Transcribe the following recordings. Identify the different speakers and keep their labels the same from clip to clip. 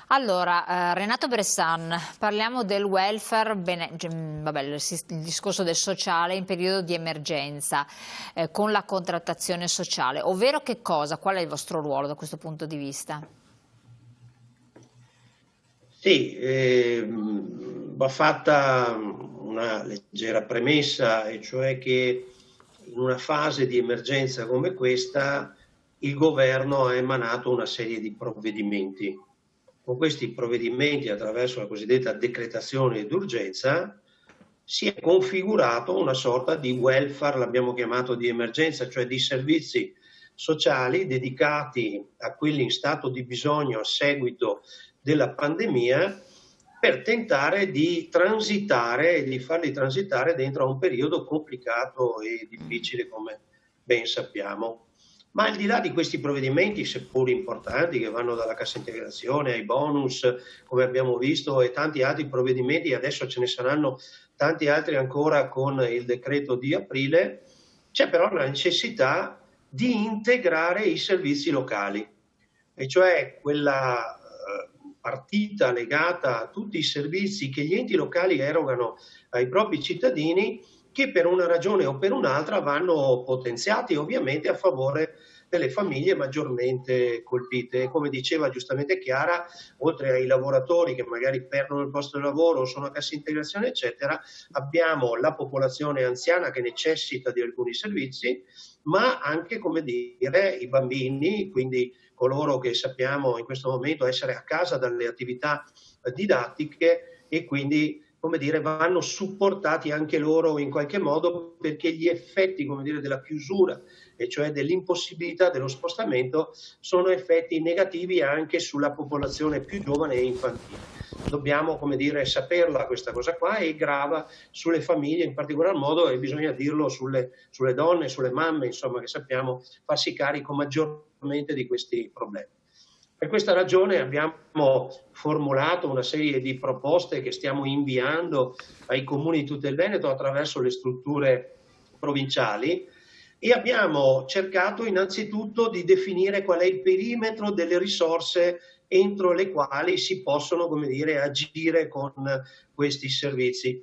Speaker 1: Allora, Renato Bressan, parliamo del welfare, vabbè, il discorso del sociale in periodo di emergenza, con la contrattazione sociale, ovvero che cosa? Qual è il vostro ruolo da questo punto di vista?
Speaker 2: Sì, va fatta una leggera premessa, e cioè che in una fase di emergenza come questa il governo ha emanato una serie di provvedimenti. Con questi provvedimenti, attraverso la cosiddetta decretazione d'urgenza, si è configurato una sorta di welfare, l'abbiamo chiamato di emergenza, cioè di servizi sociali dedicati a quelli in stato di bisogno a seguito della pandemia, per tentare di transitare e di farli transitare dentro a un periodo complicato e difficile, come ben sappiamo. Ma al di là di questi provvedimenti, seppur importanti, che vanno dalla cassa integrazione ai bonus, come abbiamo visto, e tanti altri provvedimenti, adesso ce ne saranno tanti altri ancora con il decreto di aprile, c'è però la necessità di integrare i servizi locali, e cioè quella partita legata a tutti i servizi che gli enti locali erogano ai propri cittadini, che per una ragione o per un'altra vanno potenziati, ovviamente a favore delle famiglie maggiormente colpite. Come diceva giustamente Chiara, oltre ai lavoratori che magari perdono il posto di lavoro o sono a cassa integrazione eccetera, abbiamo la popolazione anziana che necessita di alcuni servizi, ma anche, come dire, i bambini, quindi coloro che sappiamo in questo momento essere a casa dalle attività didattiche, e quindi, come dire, vanno supportati anche loro in qualche modo, perché gli effetti, come dire, della chiusura, e cioè dell'impossibilità dello spostamento, sono effetti negativi anche sulla popolazione più giovane e infantile. Dobbiamo, come dire, saperla questa cosa qua, e grava sulle famiglie in particolar modo, e bisogna dirlo sulle donne, sulle mamme, insomma, che sappiamo farsi carico maggiormente di questi problemi. Per questa ragione abbiamo formulato una serie di proposte che stiamo inviando ai comuni di tutto il Veneto attraverso le strutture provinciali, e abbiamo cercato innanzitutto di definire qual è il perimetro delle risorse entro le quali si possono, come dire, agire con questi servizi.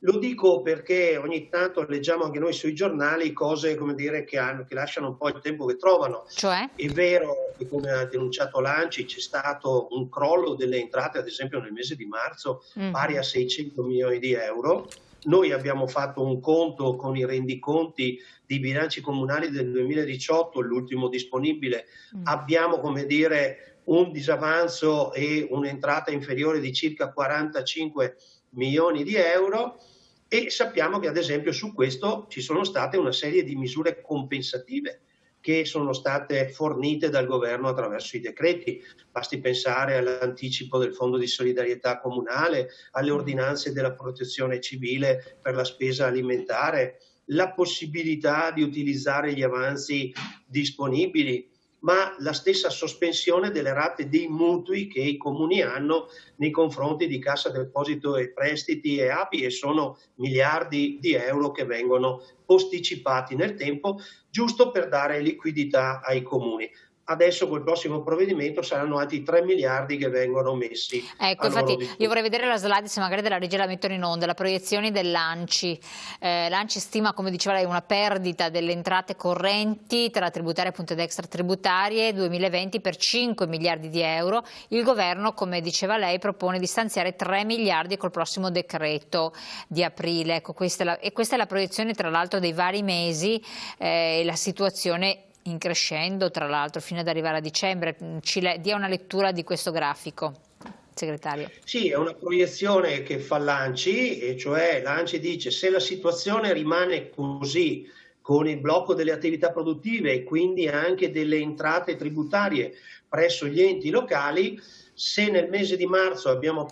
Speaker 2: Lo dico perché ogni tanto leggiamo anche noi sui giornali cose, come dire, che lasciano un po' il tempo che trovano.
Speaker 1: Cioè?
Speaker 2: È vero che, come ha denunciato l'ANCI, c'è stato un crollo delle entrate, ad esempio nel mese di marzo, pari a 600 milioni di euro. Noi abbiamo fatto un conto con i rendiconti di bilanci comunali del 2018, l'ultimo disponibile, abbiamo, come dire, un disavanzo e un'entrata inferiore di circa 45 milioni di euro, e sappiamo che ad esempio su questo ci sono state una serie di misure compensative che sono state fornite dal governo attraverso i decreti. Basti pensare all'anticipo del fondo di solidarietà comunale, alle ordinanze della protezione civile per la spesa alimentare, la possibilità di utilizzare gli avanzi disponibili, ma la stessa sospensione delle rate dei mutui che i comuni hanno nei confronti di Cassa Deposito e Prestiti e API, e sono miliardi di euro che vengono posticipati nel tempo, giusto per dare liquidità ai comuni. Adesso col prossimo provvedimento saranno altri 3 miliardi che vengono messi
Speaker 1: Ecco,
Speaker 2: a loro
Speaker 1: infatti io
Speaker 2: disposizione.
Speaker 1: vorrei vedere la slide, se magari della regia la mettono in onda, la proiezione dell'ANCI. L'ANCI stima, come diceva lei, una perdita delle entrate correnti tra tributarie appunto ed extratributarie 2020 per 5 miliardi di euro. Il governo, come diceva lei, propone di stanziare 3 miliardi col prossimo decreto di aprile. Ecco, questa è la proiezione, tra l'altro, dei vari mesi, e la situazione in crescendo, tra l'altro, fino ad arrivare a dicembre. Dia una lettura di questo grafico, segretario.
Speaker 2: Sì, è una proiezione che fa l'ANCI, e cioè l'ANCI dice: se la situazione rimane così, con il blocco delle attività produttive e quindi anche delle entrate tributarie presso gli enti locali, se nel mese di marzo abbiamo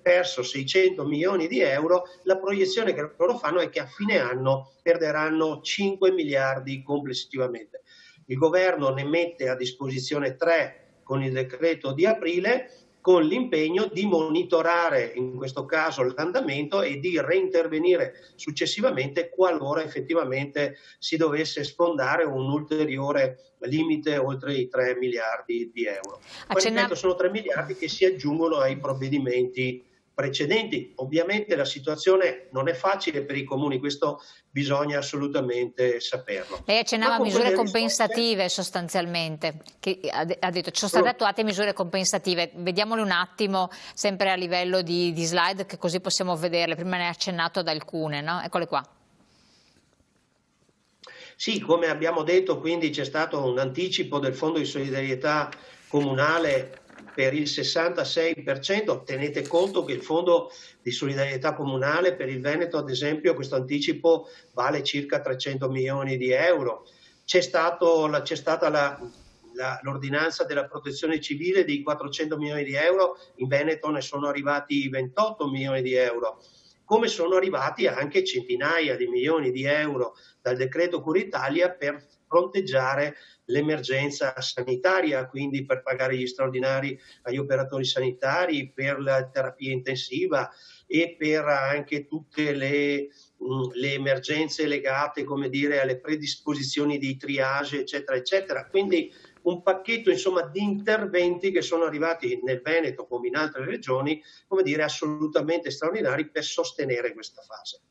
Speaker 2: perso 600 milioni di euro, la proiezione che loro fanno è che a fine anno perderanno 5 miliardi complessivamente. Il governo ne mette a disposizione 3 con il decreto di aprile, con l'impegno di monitorare in questo caso l'andamento e di reintervenire successivamente qualora effettivamente si dovesse sfondare un ulteriore limite oltre i 3 miliardi di euro. Ma ripeto, sono 3 miliardi che si aggiungono ai provvedimenti precedenti. Ovviamente la situazione non è facile per i comuni, questo bisogna assolutamente saperlo.
Speaker 1: Lei accennava a misure compensative sostanzialmente, che ha detto ci sono state attuate misure compensative, vediamole un attimo sempre a livello di slide che così possiamo vederle, prima ne ha accennato ad alcune, no? Eccole qua.
Speaker 2: Sì, come abbiamo detto, quindi c'è stato un anticipo del Fondo di solidarietà comunale per il 66%, tenete conto che il Fondo di solidarietà comunale per il Veneto, ad esempio, questo anticipo vale circa 300 milioni di euro. C'è stata l'ordinanza della protezione civile di 400 milioni di euro, in Veneto ne sono arrivati 28 milioni di euro, come sono arrivati anche centinaia di milioni di euro dal decreto Cura Italia per fronteggiare l'emergenza sanitaria, quindi per pagare gli straordinari agli operatori sanitari, per la terapia intensiva e per anche tutte le emergenze legate, come dire, alle predisposizioni di triage, eccetera, eccetera. Quindi un pacchetto, insomma, di interventi che sono arrivati nel Veneto come in altre regioni, come dire, assolutamente straordinari per sostenere questa fase.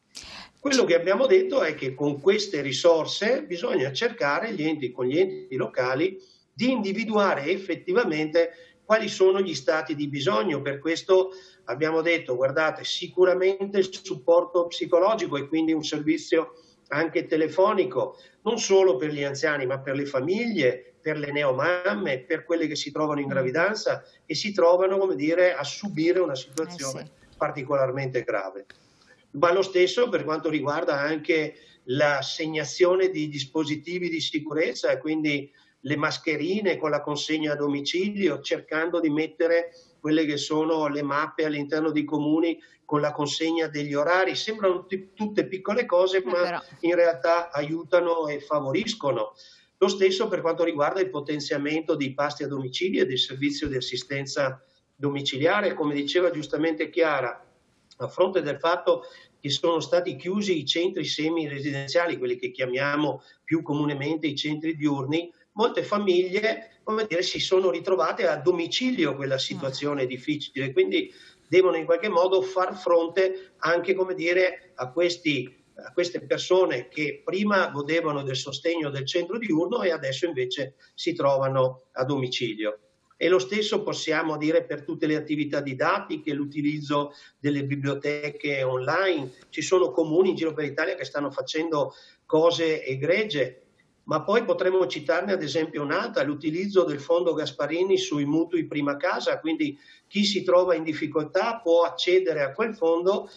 Speaker 2: Quello che abbiamo detto è che con queste risorse bisogna cercare con gli enti locali di individuare effettivamente quali sono gli stati di bisogno. Per questo abbiamo detto, guardate, sicuramente il supporto psicologico e quindi un servizio anche telefonico, non solo per gli anziani ma per le famiglie, per le neomamme, per quelle che si trovano in gravidanza e si trovano, come dire, a subire una situazione particolarmente grave. Ma lo stesso per quanto riguarda anche l'assegnazione di dispositivi di sicurezza e quindi le mascherine con la consegna a domicilio, cercando di mettere quelle che sono le mappe all'interno dei comuni con la consegna degli orari. Sembrano tutte piccole cose, ma in realtà aiutano e favoriscono. Lo stesso per quanto riguarda il potenziamento dei pasti a domicilio e del servizio di assistenza domiciliare, come diceva giustamente Chiara, a fronte del fatto che sono stati chiusi i centri semi-residenziali, quelli che chiamiamo più comunemente i centri diurni, molte famiglie, come dire, si sono ritrovate a domicilio quella situazione difficile, quindi devono in qualche modo far fronte anche, come dire, a queste persone che prima godevano del sostegno del centro diurno e adesso invece si trovano a domicilio. E lo stesso possiamo dire per tutte le attività didattiche, l'utilizzo delle biblioteche online. Ci sono comuni in giro per l'Italia che stanno facendo cose egregie, ma poi potremmo citarne ad esempio un'altra, l'utilizzo del fondo Gasparini sui mutui prima casa, quindi chi si trova in difficoltà può accedere a quel fondo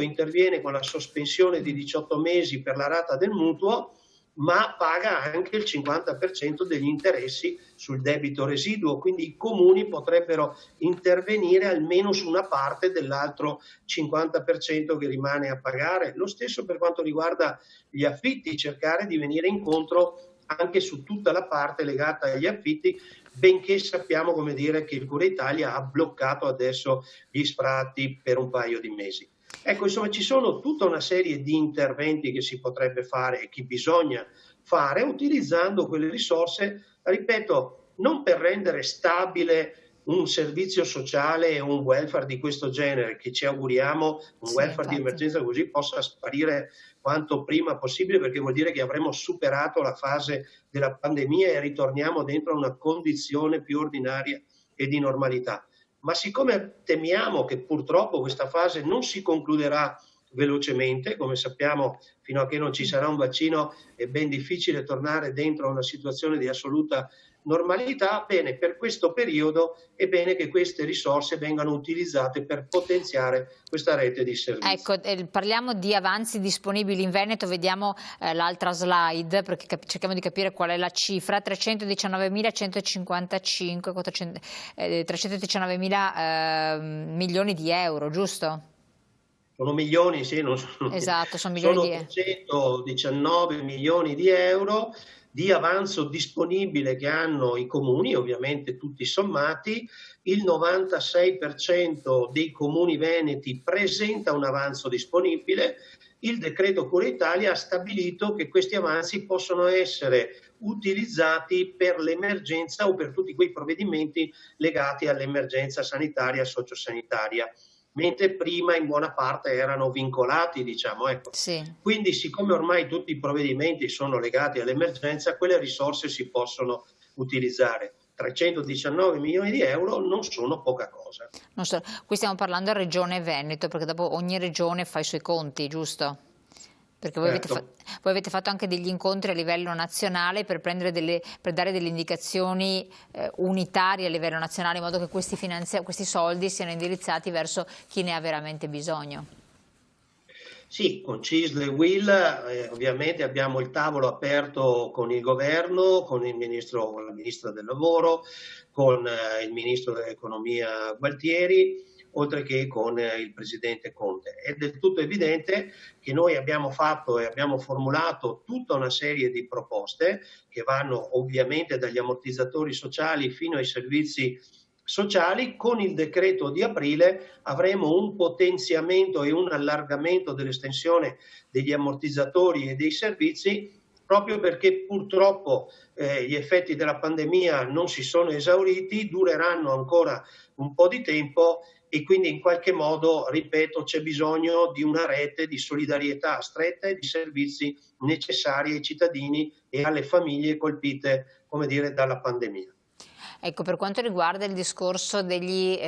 Speaker 2: interviene con la sospensione di 18 mesi per la rata del mutuo, ma paga anche il 50% degli interessi sul debito residuo, quindi i comuni potrebbero intervenire almeno su una parte dell'altro 50% che rimane a pagare. Lo stesso per quanto riguarda gli affitti, cercare di venire incontro anche su tutta la parte legata agli affitti, benché sappiamo, come dire, che il Cura Italia ha bloccato adesso gli sfratti per un paio di mesi. Ecco, insomma, ci sono tutta una serie di interventi che si potrebbe fare e che bisogna fare utilizzando quelle risorse, ripeto, non per rendere stabile un servizio sociale e un welfare di questo genere, che ci auguriamo un welfare di emergenza così possa sparire quanto prima possibile, perché vuol dire che avremo superato la fase della pandemia e ritorniamo dentro una condizione più ordinaria e di normalità. Ma siccome temiamo che purtroppo questa fase non si concluderà velocemente, come sappiamo fino a che non ci sarà un vaccino è ben difficile tornare dentro una situazione di assoluta normalità, bene, per questo periodo è bene che queste risorse vengano utilizzate per potenziare questa rete di servizi.
Speaker 1: Ecco, parliamo di avanzi disponibili in Veneto, vediamo l'altra slide perché cerchiamo di capire qual è la cifra, 319.155, 319.000 milioni di euro, giusto?
Speaker 2: sono milioni, sì, non sono,
Speaker 1: Esatto, sono milioni
Speaker 2: sono
Speaker 1: di euro.
Speaker 2: 819 milioni di euro di avanzo disponibile che hanno i comuni, ovviamente tutti sommati. Il 96% dei comuni veneti presenta un avanzo disponibile. Il decreto Cura Italia ha stabilito che questi avanzi possono essere utilizzati per l'emergenza o per tutti quei provvedimenti legati all'emergenza sanitaria e sociosanitaria, mentre prima in buona parte erano vincolati, diciamo, ecco.
Speaker 1: Sì.
Speaker 2: Quindi, siccome ormai tutti i provvedimenti sono legati all'emergenza, quelle risorse si possono utilizzare. 319 milioni di euro non sono poca cosa.
Speaker 1: Non so, qui stiamo parlando a Regione Veneto, perché dopo ogni regione fa i suoi conti, giusto? Perché voi
Speaker 2: Certo.
Speaker 1: voi avete fatto anche degli incontri a livello nazionale per per dare delle indicazioni unitarie a livello nazionale, in modo che questi soldi siano indirizzati verso chi ne ha veramente bisogno.
Speaker 2: Sì, con CISL e WIL ovviamente abbiamo il tavolo aperto con il governo, con il ministro, con la ministra del lavoro, con il ministro dell'economia Gualtieri, oltre che con il presidente Conte. È del tutto evidente che noi abbiamo fatto e abbiamo formulato tutta una serie di proposte che vanno ovviamente dagli ammortizzatori sociali fino ai servizi sociali. Con il decreto di aprile avremo un potenziamento e un allargamento dell'estensione degli ammortizzatori e dei servizi, proprio perché purtroppo gli effetti della pandemia non si sono esauriti, dureranno ancora un po' di tempo e quindi in qualche modo, ripeto, c'è bisogno di una rete di solidarietà stretta e di servizi necessari ai cittadini e alle famiglie colpite, come dire, dalla pandemia.
Speaker 1: Ecco, per quanto riguarda il discorso degli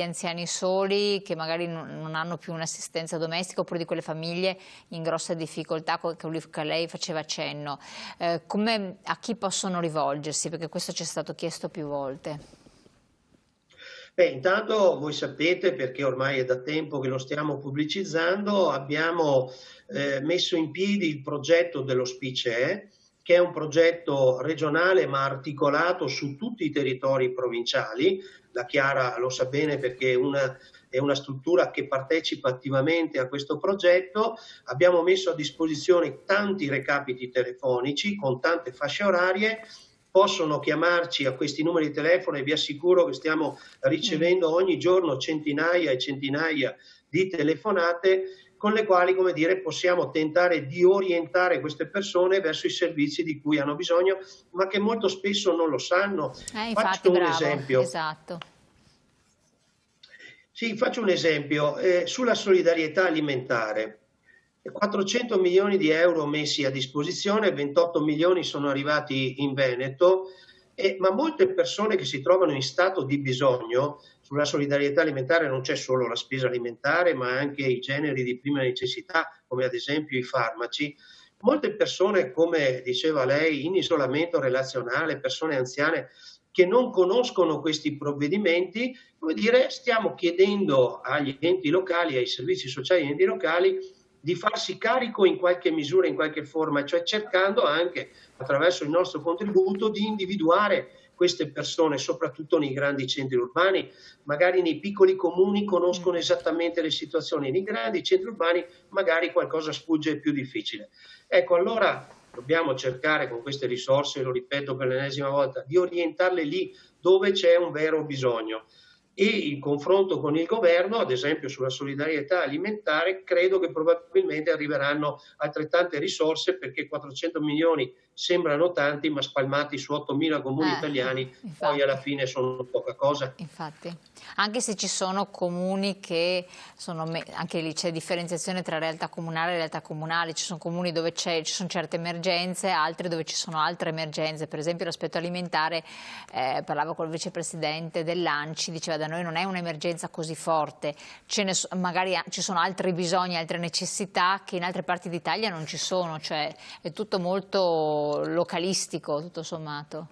Speaker 1: anziani soli che magari non hanno più un'assistenza domestica, oppure di quelle famiglie in grossa difficoltà che lei faceva accenno, a chi possono rivolgersi? Perché questo ci è stato chiesto più volte.
Speaker 2: Beh, intanto voi sapete, perché ormai è da tempo che lo stiamo pubblicizzando, abbiamo messo in piedi il progetto dello SPICE, che è un progetto regionale ma articolato su tutti i territori provinciali. La Chiara lo sa bene perché è una struttura che partecipa attivamente a questo progetto. Abbiamo messo a disposizione tanti recapiti telefonici con tante fasce orarie. Possono chiamarci a questi numeri di telefono e vi assicuro che stiamo ricevendo ogni giorno centinaia e centinaia di telefonate con le quali, come dire, possiamo tentare di orientare queste persone verso i servizi di cui hanno bisogno, ma che molto spesso non lo sanno.
Speaker 1: Infatti,
Speaker 2: Faccio un
Speaker 1: bravo,
Speaker 2: esempio.
Speaker 1: esatto.
Speaker 2: Sì, faccio un esempio. Sulla solidarietà alimentare. 400 milioni di euro messi a disposizione, 28 milioni sono arrivati in Veneto, ma molte persone che si trovano in stato di bisogno. Sulla solidarietà alimentare non c'è solo la spesa alimentare, ma anche i generi di prima necessità, come ad esempio i farmaci. Molte persone, come diceva lei, in isolamento relazionale, persone anziane che non conoscono questi provvedimenti, come dire, stiamo chiedendo agli enti locali, ai servizi sociali degli enti locali, di farsi carico in qualche misura, in qualche forma, cioè cercando anche attraverso il nostro contributo di individuare queste persone, soprattutto nei grandi centri urbani. Magari nei piccoli comuni conoscono esattamente le situazioni, nei grandi centri urbani magari qualcosa sfugge più difficile. Ecco, allora dobbiamo cercare con queste risorse, lo ripeto per l'ennesima volta, di orientarle lì dove c'è un vero bisogno. E il confronto con il governo, ad esempio sulla solidarietà alimentare, credo che probabilmente arriveranno altrettante risorse, perché 400 milioni sembrano tanti, ma spalmati su 8.000 comuni italiani, poi alla
Speaker 1: Infatti.
Speaker 2: fine sono poca cosa.
Speaker 1: Infatti, anche se ci sono comuni che sono, anche lì c'è differenziazione tra realtà comunale e realtà comunali, ci sono comuni dove ci sono certe emergenze, altri dove ci sono altre emergenze. Per esempio l'aspetto alimentare, parlavo col vicepresidente dell'ANCI, diceva da noi non è un'emergenza così forte, magari ci sono altri bisogni, altre necessità che in altre parti d'Italia non ci sono, cioè è tutto molto localistico, tutto sommato.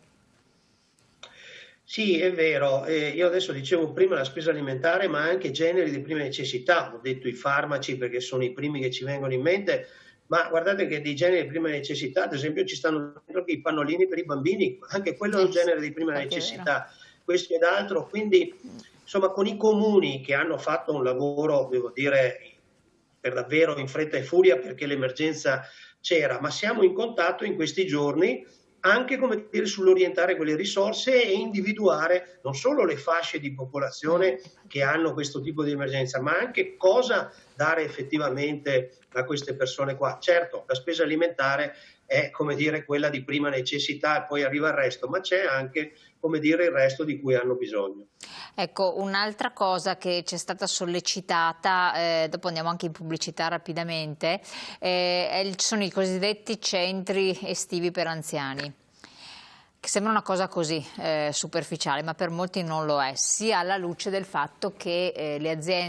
Speaker 2: Sì, è vero. Io adesso dicevo prima la spesa alimentare, ma anche generi di prima necessità. Ho detto i farmaci perché sono i primi che ci vengono in mente, ma guardate che dei generi di prima necessità, ad esempio, ci stanno dentro i pannolini per i bambini, anche quello è un genere di prima necessità, questo ed altro. Quindi, insomma, con i comuni che hanno fatto un lavoro, devo dire, per davvero in fretta e furia perché l'emergenza c'era, ma siamo in contatto in questi giorni anche, come dire, sull'orientare quelle risorse e individuare non solo le fasce di popolazione che hanno questo tipo di emergenza, ma anche cosa dare effettivamente a queste persone qua. Certo, la spesa alimentare è, come dire, quella di prima necessità e poi arriva il resto, ma c'è anche, come dire, il resto di cui hanno bisogno.
Speaker 1: Ecco, un'altra cosa che c'è stata sollecitata, dopo andiamo anche in pubblicità rapidamente, sono i cosiddetti centri estivi per anziani, che sembra una cosa così superficiale, ma per molti non lo è, sia alla luce del fatto che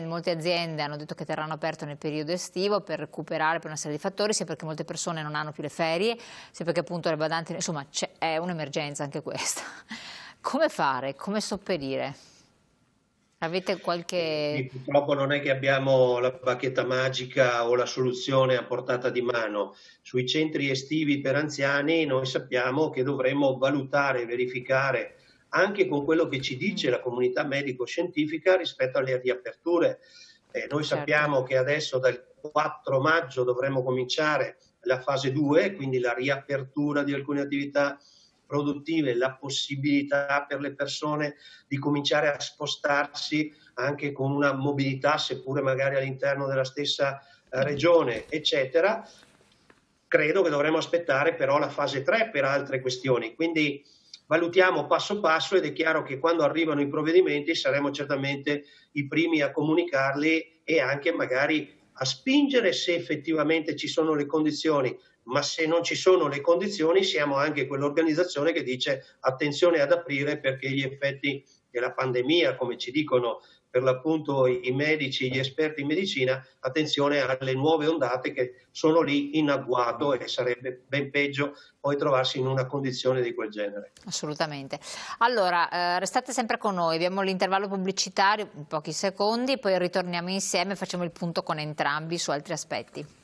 Speaker 1: molte aziende hanno detto che terranno aperto nel periodo estivo per recuperare per una serie di fattori, sia perché molte persone non hanno più le ferie, sia perché appunto le badanti, insomma è un'emergenza anche questa. Come fare? Come sopperire? Avete qualche...
Speaker 2: Purtroppo non è che abbiamo la bacchetta magica o la soluzione a portata di mano. Sui centri estivi per anziani noi sappiamo che dovremmo valutare e verificare anche con quello che ci dice la comunità medico-scientifica rispetto alle riaperture. Noi sappiamo che adesso dal 4 maggio dovremmo cominciare la fase 2, quindi la riapertura di alcune attività produttive, la possibilità per le persone di cominciare a spostarsi anche con una mobilità, seppure magari all'interno della stessa regione, eccetera. Credo che dovremmo aspettare però la fase 3 per altre questioni, quindi valutiamo passo passo ed è chiaro che quando arrivano i provvedimenti saremo certamente i primi a comunicarli e anche magari a spingere se effettivamente ci sono le condizioni, ma se non ci sono le condizioni siamo anche quell'organizzazione che dice attenzione ad aprire perché gli effetti della pandemia, come ci dicono per l'appunto i medici, gli esperti in medicina, attenzione alle nuove ondate che sono lì in agguato e sarebbe ben peggio poi trovarsi in una condizione di quel genere.
Speaker 1: Assolutamente. Allora, restate sempre con noi, abbiamo l'intervallo pubblicitario, in pochi secondi, poi ritorniamo insieme e facciamo il punto con entrambi su altri aspetti.